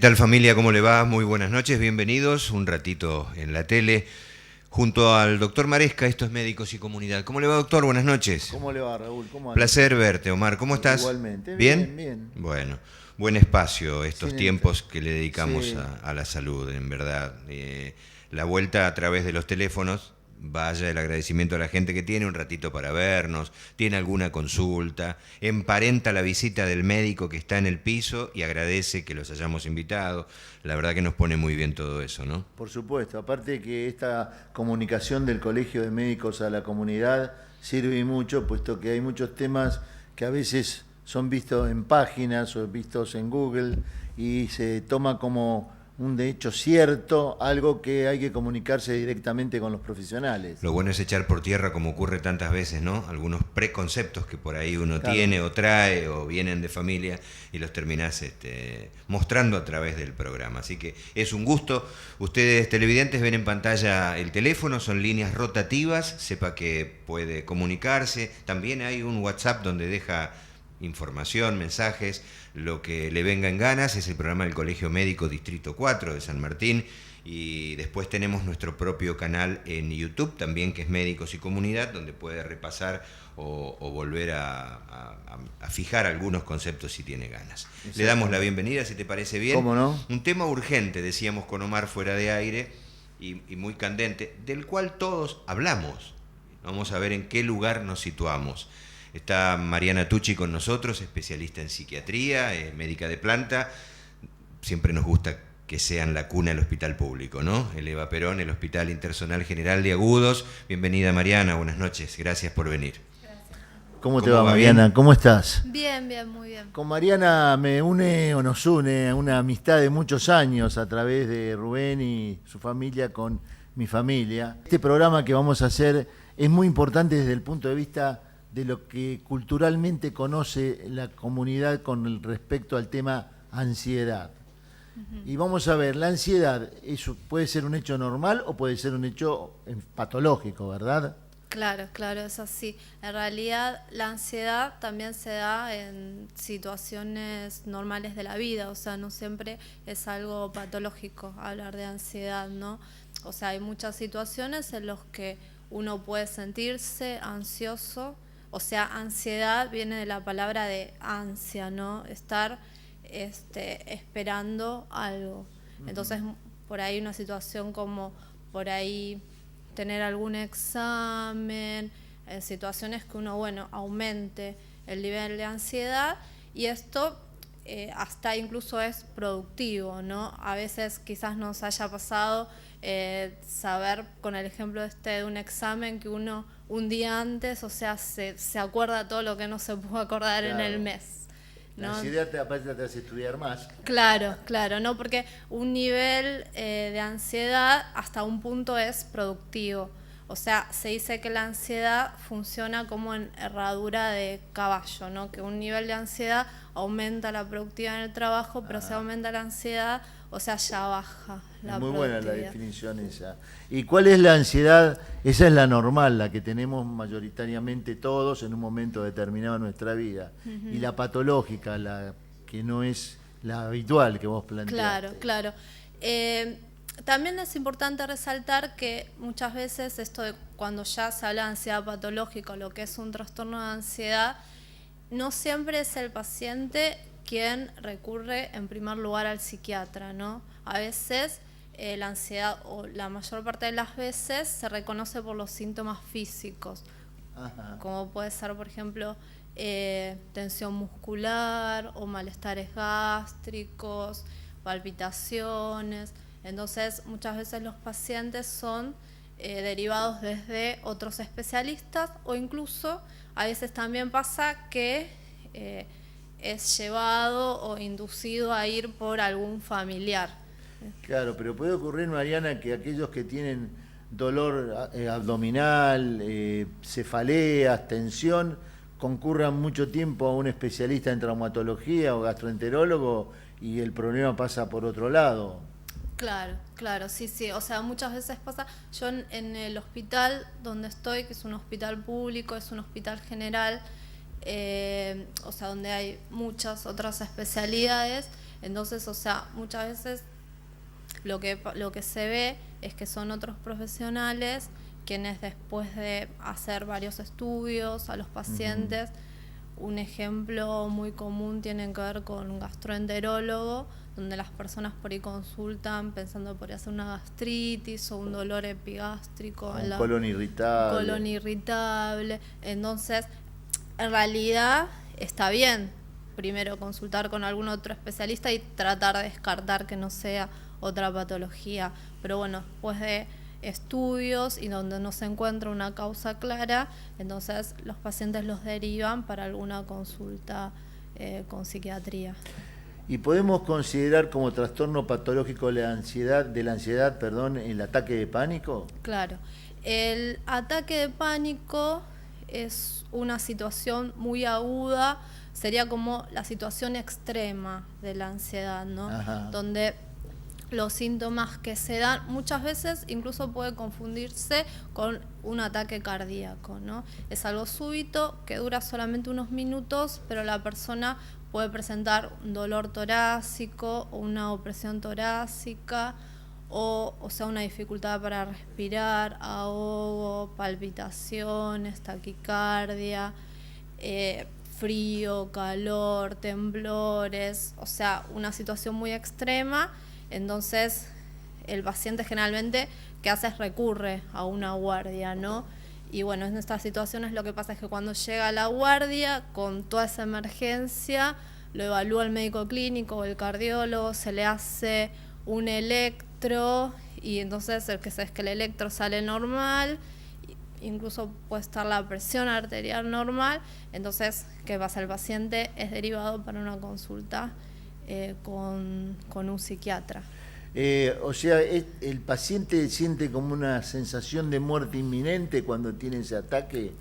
tal familia? ¿Cómo le va? Muy buenas noches, bienvenidos. Un ratito en la tele junto al doctor Maresca, esto es Médicos y Comunidad. ¿Cómo le va, doctor? Buenas noches. ¿Cómo le va, Raúl? ¿Cómo anda? Placer verte, Omar. ¿Cómo estás? Igualmente. ¿Bien? Bien. Bueno, buen espacio estos Sí, tiempos que le dedicamos sí. a la salud, en verdad. La vuelta a través de los teléfonos, vaya el agradecimiento a la gente que tiene un ratito para vernos, tiene alguna consulta, emparenta la visita del médico que está en el piso y agradece que los hayamos invitado. La verdad que nos pone muy bien todo eso, ¿no? Por supuesto. Aparte que esta comunicación del Colegio de Médicos a la comunidad sirve mucho, puesto que hay muchos temas que a veces son vistos en páginas o vistos en Google y se toma como un hecho cierto, algo que hay que comunicarse directamente con los profesionales. Lo bueno es echar por tierra, como ocurre tantas veces, ¿no? Algunos preconceptos que por ahí uno Claro. tiene o trae o vienen de familia y los terminás mostrando a través del programa. Así que es un gusto. Ustedes televidentes ven en pantalla el teléfono, son líneas rotativas, sepa que puede comunicarse. También hay un WhatsApp donde deja información, mensajes, lo que le venga en ganas. Es el programa del Colegio Médico Distrito 4 de San Martín, y después tenemos nuestro propio canal en YouTube también, que es Médicos y Comunidad, donde puede repasar o volver a fijar algunos conceptos si tiene ganas. Le damos la bienvenida, si te parece bien. ¿Cómo no? Un tema urgente, decíamos con Omar fuera de aire, y muy candente, del cual todos hablamos. Vamos a ver en qué lugar nos situamos. Está Mariana Tucci con nosotros, especialista en psiquiatría, médica de planta. Siempre nos gusta que sean la cuna del hospital público, ¿no? El Eva Perón, el Hospital Intersonal General de Agudos. Bienvenida, Mariana, buenas noches, gracias por venir. Gracias. ¿Cómo te va, Mariana? ¿Cómo estás? Bien, muy bien. Con Mariana me une o nos une una amistad de muchos años a través de Rubén y su familia con mi familia. Este programa que vamos a hacer es muy importante desde el punto de vista de lo que culturalmente conoce la comunidad con respecto al tema ansiedad. Y vamos a ver, la ansiedad, ¿eso puede ser un hecho normal o puede ser un hecho patológico, verdad? Claro, es así. En realidad, la ansiedad también se da en situaciones normales de la vida, o sea, no siempre es algo patológico hablar de ansiedad, ¿no? O sea, hay muchas situaciones en las que uno puede sentirse ansioso. O sea, ansiedad viene de la palabra de ansia, ¿no? Estar esperando algo. Entonces, por ahí una situación como por ahí tener algún examen, situaciones que uno, aumente el nivel de ansiedad, y esto hasta incluso es productivo, ¿no? A veces quizás nos haya pasado saber, con el ejemplo de un examen, que uno un día antes, o sea, se acuerda todo lo que no se pudo acordar en el mes, ¿no? La ansiedad aparte te hace estudiar más. Claro, ¿no? Porque un nivel de ansiedad hasta un punto es productivo. O sea, se dice que la ansiedad funciona como en herradura de caballo, ¿no? Que un nivel de ansiedad aumenta la productividad en el trabajo, pero si aumenta la ansiedad, o sea, ya baja la productividad. Muy buena la definición esa. ¿Y cuál es la ansiedad? Esa es la normal, la que tenemos mayoritariamente todos en un momento determinado de nuestra vida. Y la patológica, la que no es la habitual que vos planteaste. Claro. También es importante resaltar que muchas veces esto de cuando ya se habla de ansiedad patológica, lo que es un trastorno de ansiedad, no siempre es el paciente quien recurre en primer lugar al psiquiatra, ¿no? A veces la ansiedad, o la mayor parte de las veces, se reconoce por los síntomas físicos. Ajá. Como puede ser, por ejemplo, tensión muscular o malestares gástricos, palpitaciones. Entonces, muchas veces los pacientes son derivados desde otros especialistas, o incluso a veces también pasa que es llevado o inducido a ir por algún familiar. Claro, pero puede ocurrir, Mariana, que aquellos que tienen dolor abdominal, cefaleas, tensión, concurran mucho tiempo a un especialista en traumatología o gastroenterólogo y el problema pasa por otro lado. Claro, sí. O sea, muchas veces pasa. Yo en el hospital donde estoy, que es un hospital público, es un hospital general, o sea, donde hay muchas otras especialidades, Entonces, o sea, muchas veces lo que se ve es que son otros profesionales quienes después de hacer varios estudios a los pacientes, un ejemplo muy común tiene que ver con un gastroenterólogo, donde las personas por ahí consultan pensando por hacer una gastritis o un dolor epigástrico. Colon irritable. Colon irritable. Entonces, en realidad está bien primero consultar con algún otro especialista y tratar de descartar que no sea otra patología. Pero bueno, después de estudios y donde no se encuentra una causa clara, entonces los pacientes los derivan para alguna consulta con psiquiatría. ¿Y podemos considerar como trastorno patológico de la ansiedad, el ataque de pánico? Claro. El ataque de pánico es una situación muy aguda, sería como la situación extrema de la ansiedad, ¿no? Ajá. Donde los síntomas que se dan muchas veces incluso puede confundirse con un ataque cardíaco, ¿no? Es algo súbito que dura solamente unos minutos, pero la persona puede presentar un dolor torácico o una opresión torácica o sea, una dificultad para respirar, ahogo, palpitaciones, taquicardia, frío, calor, temblores, o sea, una situación muy extrema. Entonces, el paciente generalmente, ¿qué hace? Recurre a una guardia, ¿no? Y bueno, en estas situaciones lo que pasa es que cuando llega a la guardia, con toda esa emergencia, lo evalúa el médico clínico o el cardiólogo, se le hace un electro y entonces el que es que el electro sale normal, incluso puede estar la presión arterial normal. Entonces, ¿qué pasa? El paciente es derivado para una consulta con un psiquiatra. O sea, el paciente siente como una sensación de muerte inminente cuando tiene ese ataque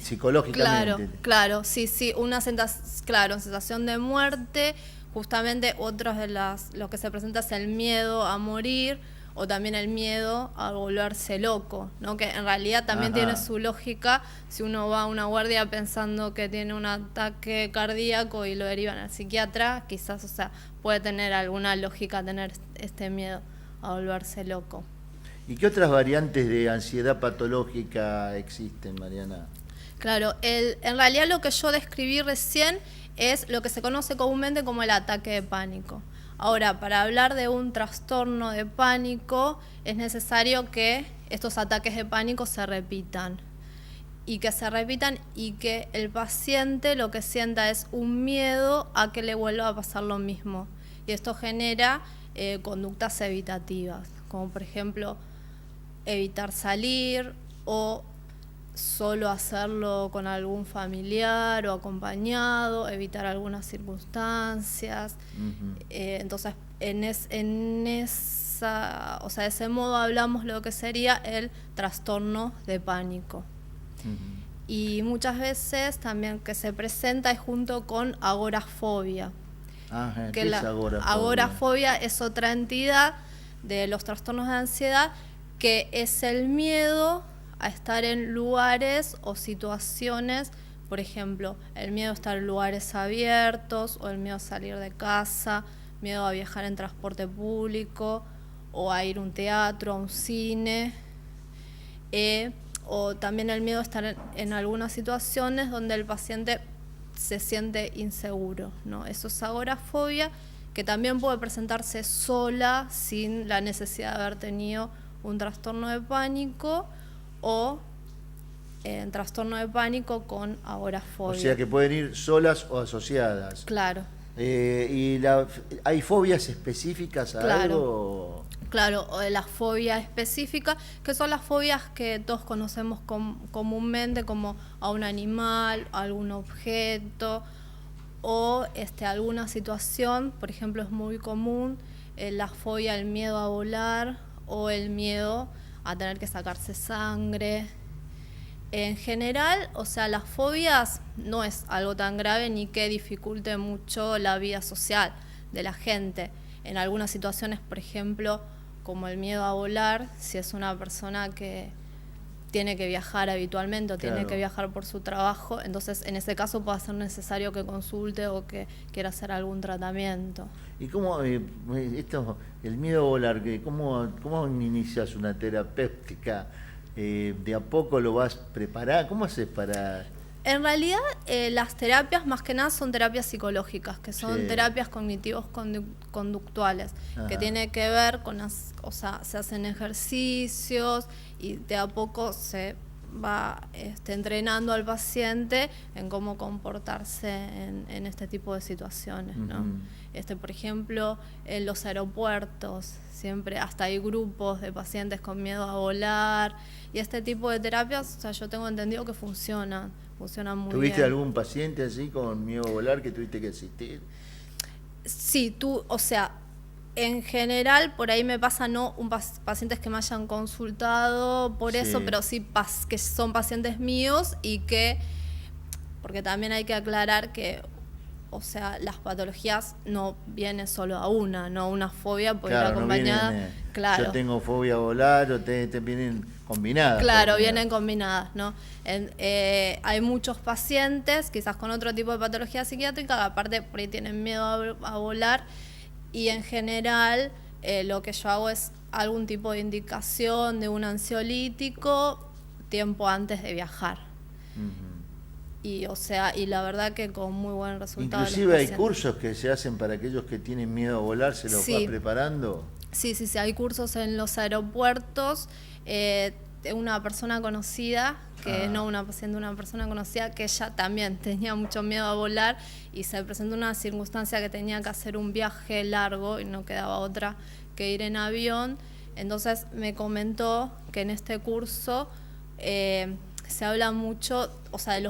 psicológicamente. Claro, sí, una sensación de muerte. Justamente otros de lo que se presenta es el miedo a morir o también el miedo a volverse loco, ¿no? Que en realidad también tiene su lógica. Si uno va a una guardia pensando que tiene un ataque cardíaco y lo derivan al psiquiatra, quizás, o sea, puede tener alguna lógica tener este miedo a volverse loco. ¿Y qué otras variantes de ansiedad patológica existen, Mariana? Claro, en realidad lo que yo describí recién es lo que se conoce comúnmente como el ataque de pánico. Ahora, para hablar de un trastorno de pánico, es necesario que estos ataques de pánico se repitan. Y que el paciente lo que sienta es un miedo a que le vuelva a pasar lo mismo. Y esto genera conductas evitativas, como por ejemplo evitar salir o solo hacerlo con algún familiar o acompañado, evitar algunas circunstancias. Entonces, de ese modo hablamos lo que sería el trastorno de pánico. Y muchas veces también que se presenta es junto con agorafobia. ¿Qué es agorafobia? Agorafobia es otra entidad de los trastornos de ansiedad, que es el miedo a estar en lugares o situaciones, por ejemplo, el miedo a estar en lugares abiertos o el miedo a salir de casa, miedo a viajar en transporte público o a ir a un teatro, a un cine, o también el miedo a estar en algunas situaciones donde el paciente se siente inseguro, ¿no? Eso es agorafobia, que también puede presentarse sola sin la necesidad de haber tenido un trastorno de pánico o trastorno de pánico con agorafobia. O sea que pueden ir solas o asociadas. Claro. ¿Hay fobias específicas a algo? Claro, o de la fobia específica, que son las fobias que todos conocemos comúnmente, como a un animal, a algún objeto o alguna situación. Por ejemplo, es muy común la fobia al miedo a volar o el miedo a tener que sacarse sangre. En general, o sea, las fobias no es algo tan grave ni que dificulte mucho la vida social de la gente. En algunas situaciones, por ejemplo, como el miedo a volar, si es una persona que tiene que viajar habitualmente o tiene Claro. que viajar por su trabajo, entonces en ese caso puede ser necesario que consulte o que quiera hacer algún tratamiento. ¿Y cómo, el miedo a volar, cómo inicias una terapéutica? ¿De a poco lo vas preparando? ¿Cómo haces para...? En realidad, las terapias más que nada son terapias psicológicas, que son Sí. terapias cognitivos conductuales, que Ajá. tiene que ver con o sea, se hacen ejercicios y de a poco se va entrenando al paciente en cómo comportarse en este tipo de situaciones, ¿no? Ujú. Por ejemplo, en los aeropuertos, siempre hasta hay grupos de pacientes con miedo a volar, y este tipo de terapias, o sea, yo tengo entendido que funcionan muy ¿Tuviste bien. algún paciente así con miedo a volar que tuviste que asistir? Sí, o sea, en general, por ahí me pasa no pacientes que me hayan consultado por eso, Sí. pero sí que son pacientes míos y que, porque también hay que aclarar que, o sea, las patologías no vienen solo a una fobia puede ir Claro, no acompañada, vienen, claro. yo tengo fobia a volar, o te vienen combinadas. Claro, porque- vienen combinadas, ¿no? Hay muchos pacientes, quizás con otro tipo de patología psiquiátrica, que aparte por ahí tienen miedo a volar, y en general lo que yo hago es algún tipo de indicación de un ansiolítico tiempo antes de viajar. Ujú. Y o sea, y la verdad que con muy buen resultado. los Inclusive hay pacientes. cursos que se hacen para aquellos que tienen miedo a volar, se los Sí. va preparando. Sí, hay cursos en los aeropuertos. Una persona conocida, que no una paciente, una persona conocida, que ella también tenía mucho miedo a volar y se presentó una circunstancia que tenía que hacer un viaje largo y no quedaba otra que ir en avión. Entonces me comentó que en este curso se habla mucho, o sea,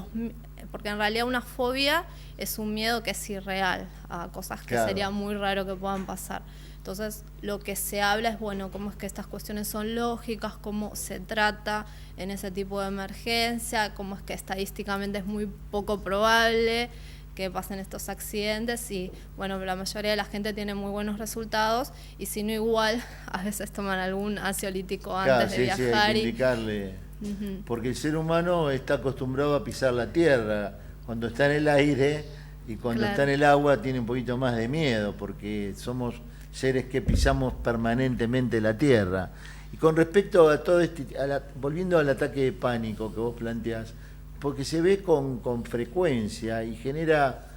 porque en realidad una fobia es un miedo que es irreal a cosas que Claro. sería muy raro que puedan pasar. Entonces, lo que se habla es, bueno, cómo es que estas cuestiones son lógicas, cómo se trata en ese tipo de emergencia, cómo es que estadísticamente es muy poco probable que pasen estos accidentes y, bueno, la mayoría de la gente tiene muy buenos resultados y si no igual, a veces toman algún ansiolítico Claro, antes de sí, viajar. hay que indicarle. Porque el ser humano está acostumbrado a pisar la tierra. Cuando está en el aire y cuando Claro. está en el agua tiene un poquito más de miedo, porque somos seres que pisamos permanentemente la tierra. Y con respecto a todo volviendo al ataque de pánico que vos planteás, porque se ve con frecuencia y genera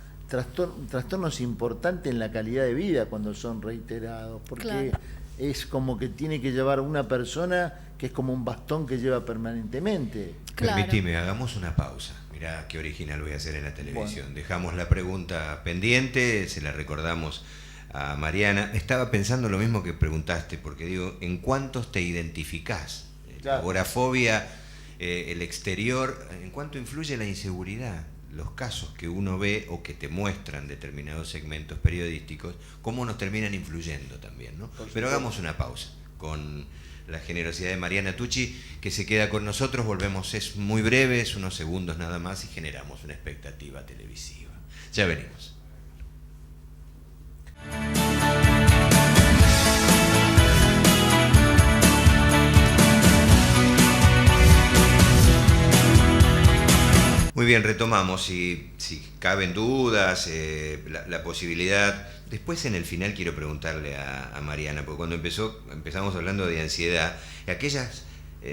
trastornos importantes en la calidad de vida cuando son reiterados, porque Claro. es como que tiene que llevar una persona que es como un bastón que lleva permanentemente. Claro. Permitime, hagamos una pausa. Mirá qué original voy a hacer en la televisión. Dejamos la pregunta pendiente, se la recordamos a Mariana. Estaba pensando lo mismo que preguntaste, porque digo, ¿en cuántos te identificás? Claro. La agorafobia, el exterior, ¿en cuánto influye la inseguridad? Los casos que uno ve o que te muestran determinados segmentos periodísticos, cómo nos terminan influyendo también, ¿no? Pero hagamos una pausa con la generosidad de Mariana Tucci, que se queda con nosotros. Volvemos, es muy breve, es unos segundos nada más y generamos una expectativa televisiva. Ya venimos. Muy bien, retomamos. Si caben dudas, la posibilidad. Después en el final quiero preguntarle a Mariana, porque cuando empezamos hablando de ansiedad, aquellos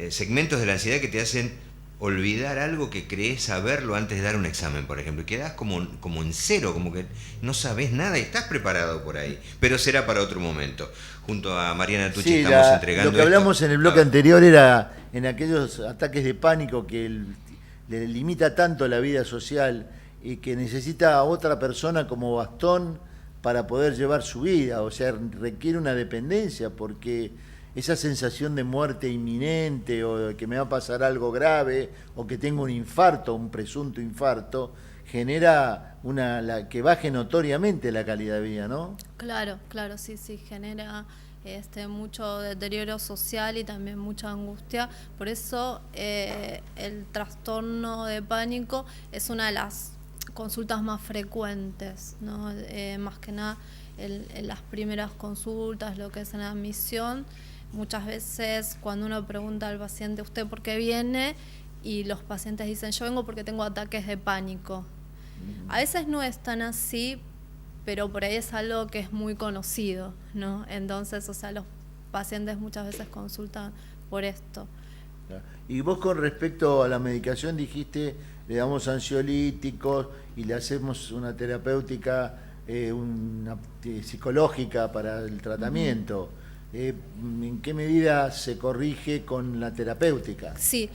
segmentos de la ansiedad que te hacen olvidar algo que crees saberlo antes de dar un examen, por ejemplo, y quedás como en cero, como que no sabes nada y estás preparado por ahí, pero será para otro momento. Junto a Mariana Tucci Sí, estamos entregando lo que hablamos esto. en el bloque anterior era en aquellos ataques de pánico que le limita tanto la vida social y que necesita a otra persona como bastón para poder llevar su vida, o sea, requiere una dependencia, porque esa sensación de muerte inminente o de que me va a pasar algo grave o que tengo un infarto, un presunto infarto, genera que baje notoriamente la calidad de vida, ¿no? Claro, sí, genera mucho deterioro social y también mucha angustia. Por eso el trastorno de pánico es una de las consultas más frecuentes, ¿no? Más que nada en las primeras consultas, lo que es en la admisión, muchas veces cuando uno pregunta al paciente, ¿usted por qué viene? Y los pacientes dicen, yo vengo porque tengo ataques de pánico. A veces no es tan así, pero por ahí es algo que es muy conocido, ¿no? Entonces, o sea, los pacientes muchas veces consultan por esto. Y vos con respecto a la medicación dijiste, le damos ansiolíticos y le hacemos una terapéutica, una psicológica para el tratamiento. ¿En qué medida se corrige con la terapéutica? Sí,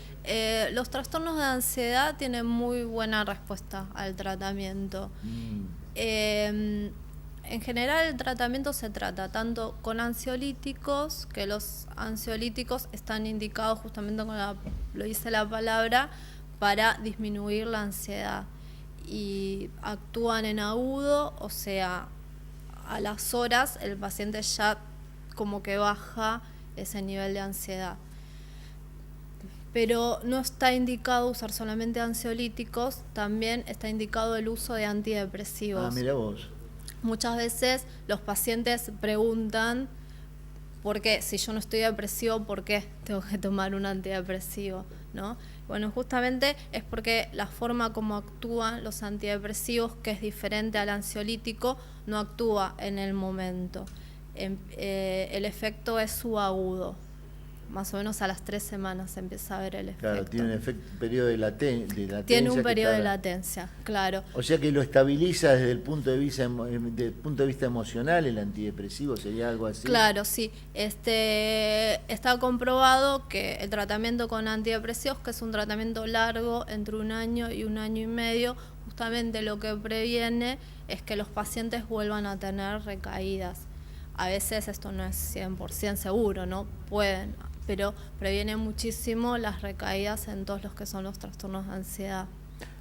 los trastornos de ansiedad tienen muy buena respuesta al tratamiento. En general el tratamiento se trata tanto con ansiolíticos, que los ansiolíticos están indicados justamente como lo dice la palabra, para disminuir la ansiedad. Y actúan en agudo, o sea, a las horas el paciente ya como que baja ese nivel de ansiedad. Pero no está indicado usar solamente ansiolíticos, también está indicado el uso de antidepresivos. Ah, mira vos. Muchas veces los pacientes preguntan, ¿por qué? Si yo no estoy depresivo, ¿por qué tengo que tomar un antidepresivo? ¿No? Bueno, justamente es porque la forma como actúan los antidepresivos, que es diferente al ansiolítico, no actúa en el momento. El efecto es subagudo. Más o menos a las 3 semanas se empieza a ver el efecto. Claro, tiene un periodo de latencia. Tiene un periodo de latencia, claro. O sea que lo estabiliza desde el punto de vista emocional, el antidepresivo, ¿sería algo así? Claro, sí. Está comprobado que el tratamiento con antidepresivos, que es un tratamiento largo, entre 1 año y 1 año y medio, justamente lo que previene es que los pacientes vuelvan a tener recaídas. A veces esto no es 100% seguro, ¿no? Pueden, pero previene muchísimo las recaídas en todos los que son los trastornos de ansiedad.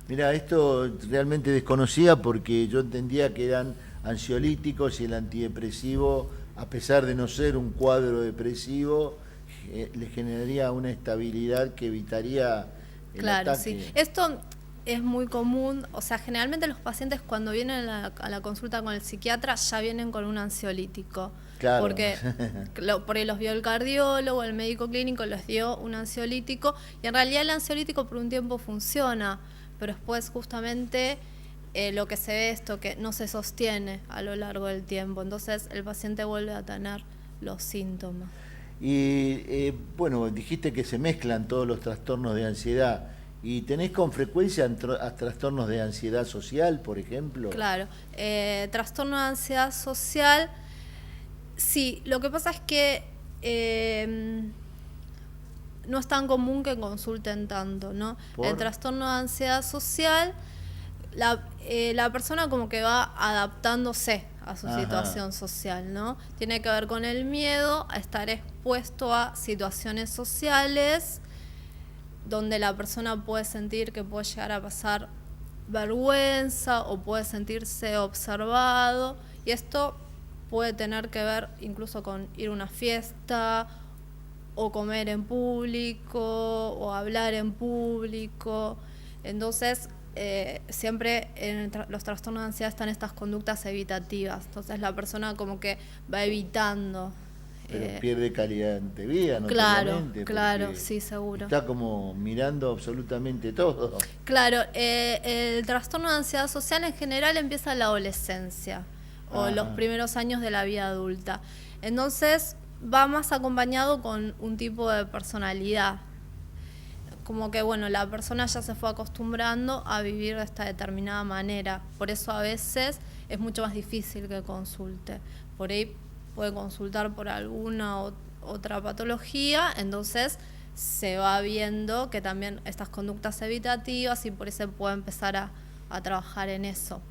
Mira, esto realmente desconocía porque yo entendía que eran ansiolíticos y el antidepresivo, a pesar de no ser un cuadro depresivo, le generaría una estabilidad que evitaría el ataque. Claro, sí. Esto es muy común, o sea, generalmente los pacientes cuando vienen a la consulta con el psiquiatra ya vienen con un ansiolítico. Claro. Porque por ahí los vio el cardiólogo, el médico clínico les dio un ansiolítico y en realidad el ansiolítico por un tiempo funciona, pero después justamente lo que se ve es esto, que no se sostiene a lo largo del tiempo, entonces el paciente vuelve a tener los síntomas. Y bueno, dijiste que se mezclan todos los trastornos de ansiedad. ¿Y tenés con frecuencia trastornos de ansiedad social, por ejemplo? Claro, trastorno de ansiedad social, sí, lo que pasa es que no es tan común que consulten tanto, ¿no? ¿Por? El trastorno de ansiedad social, la persona como que va adaptándose a su situación social, ¿no? Tiene que ver con el miedo a estar expuesto a situaciones sociales donde la persona puede sentir que puede llegar a pasar vergüenza o puede sentirse observado, y esto puede tener que ver incluso con ir a una fiesta o comer en público o hablar en público. Entonces siempre en los trastornos de ansiedad están estas conductas evitativas, entonces la persona como que va evitando. Pero pierde calidad de vida, ¿no? Claro, sí, seguro. Está como mirando absolutamente todo. Claro, el trastorno de ansiedad social en general empieza en la adolescencia o los primeros años de la vida adulta. Entonces va más acompañado con un tipo de personalidad. Como que, bueno, la persona ya se fue acostumbrando a vivir de esta determinada manera. Por eso a veces es mucho más difícil que consulte. Por ahí puede consultar por alguna otra patología, entonces se va viendo que también estas conductas evitativas y por eso puede empezar a trabajar en eso.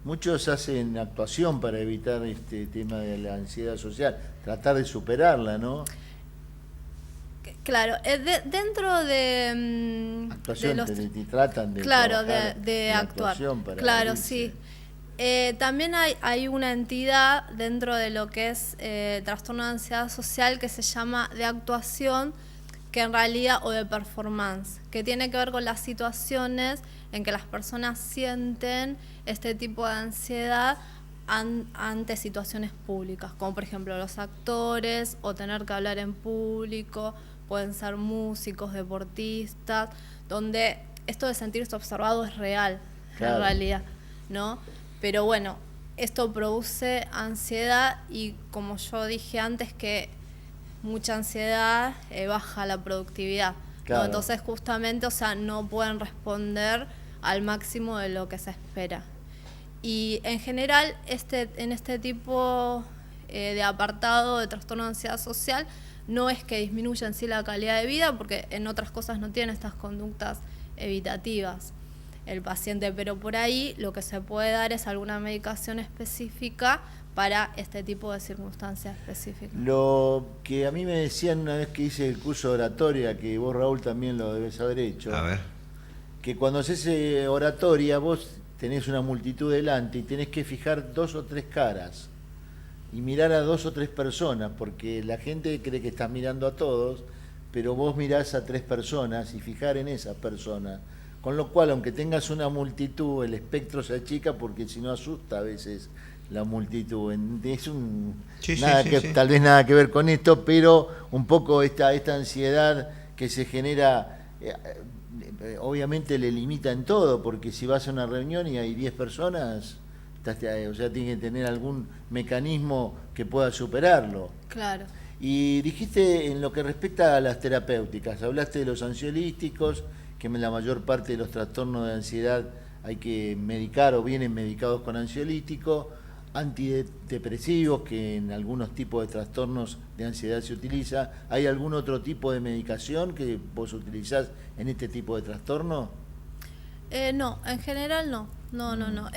Muchos hacen actuación para evitar este tema de la ansiedad social, tratar de superarla, ¿no? Claro, dentro de actuación, de tratan de claro, trabajar de actuar. Para claro, irse. Sí. También hay una entidad dentro de lo que es trastorno de ansiedad social que se llama de actuación, que en realidad, o de performance, que tiene que ver con las situaciones en que las personas sienten este tipo de ansiedad ante situaciones públicas, como por ejemplo los actores o tener que hablar en público, pueden ser músicos, deportistas, donde esto de sentirse observado es real, claro, en realidad, ¿no? Pero bueno, esto produce ansiedad y como yo dije antes que mucha ansiedad baja la productividad, claro, ¿no? Entonces justamente, o sea, no pueden responder al máximo de lo que se espera. Y en general, en este tipo de apartado de trastorno de ansiedad social, no es que disminuya en sí la calidad de vida, porque en otras cosas no tiene estas conductas evitativas el paciente, pero por ahí lo que se puede dar es alguna medicación específica para este tipo de circunstancias específicas. Lo que a mí me decían una vez que hice el curso de oratoria, que vos, Raúl, también lo debes haber hecho, A ver. que cuando haces oratoria vos tenés una multitud delante y tenés que fijar 2 o 3 caras y mirar a 2 o 3 personas, porque la gente cree que estás mirando a todos, pero vos mirás a 3 personas y fijar en esas personas. Con lo cual, aunque tengas una multitud, el espectro se achica porque si no asusta a veces la multitud. Es tal vez nada que ver con esto, pero un poco esta ansiedad que se genera, obviamente le limita en todo, porque si vas a una reunión y hay 10 personas, o sea, tiene que tener algún mecanismo que pueda superarlo. Claro. Y dijiste en lo que respecta a las terapéuticas, hablaste de los ansiolíticos, que en la mayor parte de los trastornos de ansiedad hay que medicar o vienen medicados con ansiolítico, antidepresivos, que en algunos tipos de trastornos de ansiedad se utiliza. ¿Hay algún otro tipo de medicación que vos utilizás en este tipo de trastorno? No, en general no. No.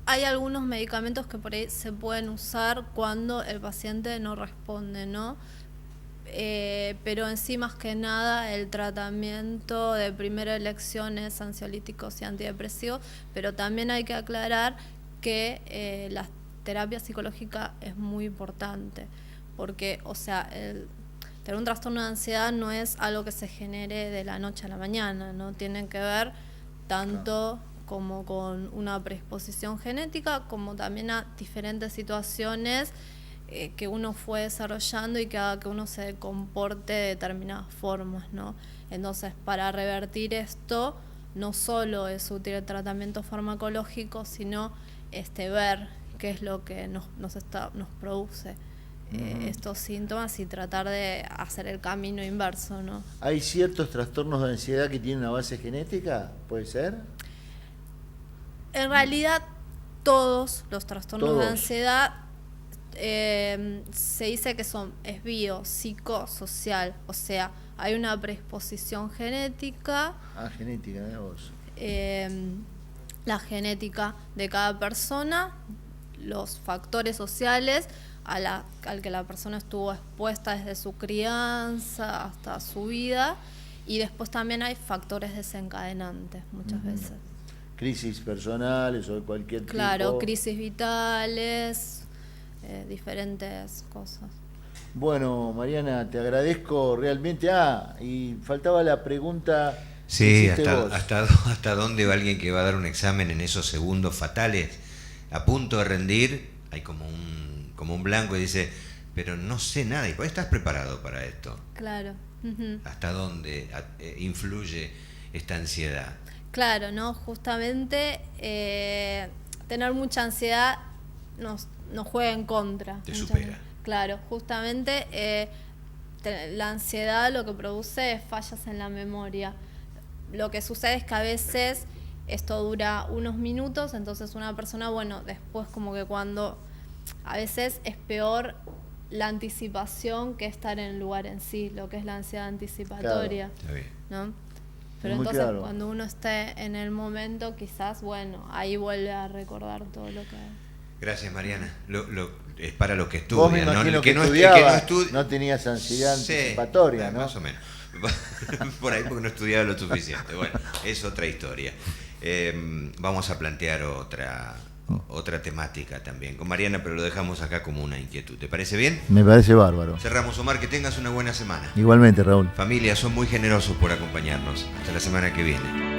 Hay algunos medicamentos que por ahí se pueden usar cuando el paciente no responde, ¿no? Pero en sí, más que nada, el tratamiento de primera elección es ansiolíticos y antidepresivos, pero también hay que aclarar que la terapia psicológica es muy importante, porque, o sea, tener un trastorno de ansiedad no es algo que se genere de la noche a la mañana, ¿no? Tienen que ver tanto como con una predisposición genética, como también a diferentes situaciones que uno fue desarrollando y que haga que uno se comporte de determinadas formas, ¿no? Entonces, para revertir esto, no solo es útil el tratamiento farmacológico, sino ver qué es lo que nos produce estos síntomas y tratar de hacer el camino inverso, ¿no? ¿Hay ciertos trastornos de ansiedad que tienen una base genética? ¿Puede ser? En realidad, todos los trastornos de ansiedad se dice que es biopsicosocial, o sea, hay una predisposición genética. Genética, de vos. La genética de cada persona, los factores sociales al que la persona estuvo expuesta desde su crianza hasta su vida, y después también hay factores desencadenantes muchas veces. Crisis personales o de cualquier tipo. Claro, crisis vitales, diferentes cosas. Bueno, Mariana, te agradezco realmente. Y faltaba la pregunta. Sí, hasta dónde va alguien que va a dar un examen en esos segundos fatales, a punto de rendir, hay como un blanco y dice, pero no sé nada, y estás preparado para esto. Claro. ¿Hasta dónde influye esta ansiedad? Claro, ¿no? Justamente tener mucha ansiedad nos juega en contra. Te supera. Claro, justamente la ansiedad lo que produce es fallas en la memoria. Lo que sucede es que a veces esto dura unos minutos, entonces una persona, después como que a veces es peor la anticipación que estar en el lugar en sí, lo que es la ansiedad anticipatoria. Está bien. ¿No? Pero entonces cuando uno esté en el momento, quizás, ahí vuelve a recordar todo lo que... Gracias, Mariana. Es para los que estudian. Vos me imagino que no tenías ansiedad anticipatoria, ¿no? Más o menos. Por ahí porque no estudiaba lo suficiente. Bueno, es otra historia. Vamos a plantear otra temática también con Mariana, pero lo dejamos acá como una inquietud. ¿Te parece bien? Me parece bárbaro. Cerramos, Omar, que tengas una buena semana. Igualmente, Raúl. Familia, son muy generosos por acompañarnos. Hasta la semana que viene.